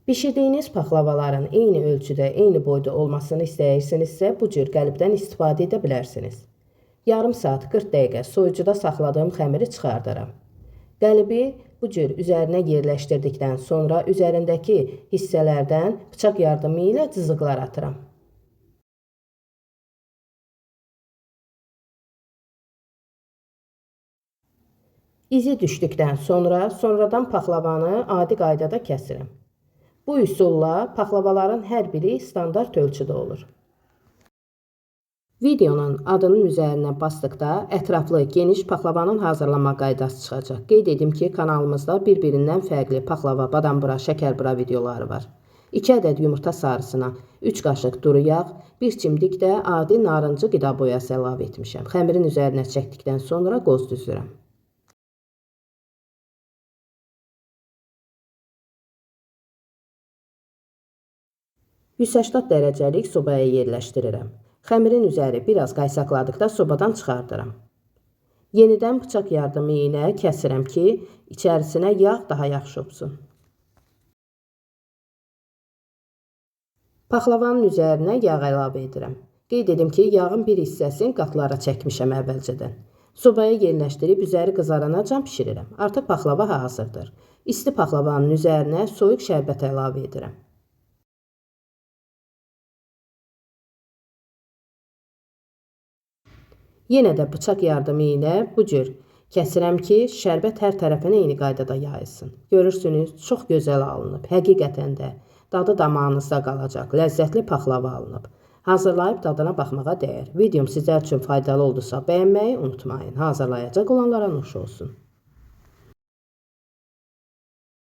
Bişirdiyiniz paxlavaların eyni ölçüdə, eyni boyda olmasını istəyirsinizsə, bu cür qəlibdən istifadə edə bilərsiniz. Yarım saat 40 dəqiqə soyucuda saxladığım xəmiri çıxardıram. Qəlibi bu cür üzərinə yerləşdirdikdən sonra üzərindəki hissələrdən bıçaq yardımı ilə cızıqlar atıram. İzi düşdükdən sonradan paxlavanı adi qaydada kəsirim. Bu üsulla paxlavaların hər biri standart ölçüdə olur. Videonun adının üzərinə basdıqda ətraflı, geniş paxlavanın hazırlanma qaydası çıxacaq. Qeyd edim ki, kanalımızda bir-birindən fərqli paxlava, badambura, şəkərbura videoları var. 2 ədəd yumurta sarısına 3 qaşıq duru yağ, 1 çimdik də adi narıncı qida boyası əlavə etmişəm. Xəmirin üzərinə çəkdikdən sonra qoz düzürəm. 180 dərəcəlik sobaya yerləşdirirəm. Xəmirin üzəri biraz qaysaqladıqda sobadan çıxardıram. Yenidən bıçaq yardımı ilə kəsirəm ki, içərisinə yağ daha yaxşı olsun. Paxlavanın üzərinə yağ əlavə edirəm. Qeyd edim ki, yağın bir hissəsini qatlara çəkmişəm əvvəlcədən. Sobaya yerləşdirib üzəri qızaranacan pişirirəm. Artıq paxlava hazırdır. İsti paxlavanın üzərinə soyuq şərbət əlavə edirəm. Yenə də bıçaq yardımı ilə bu cür kəsirəm ki, şərbət hər tərəfinə eyni qaydada yayılsın. Görürsünüz, çox gözəl alınıb. Həqiqətən də dadı damağınızda qalacaq. Ləzzətli paxlava alınıb. Hazırlayıb dadına baxmağa dəyər. Videom sizlər üçün faydalı oldusa bəyənməyi unutmayın. Hazırlayacaq olanlara nuş olsun.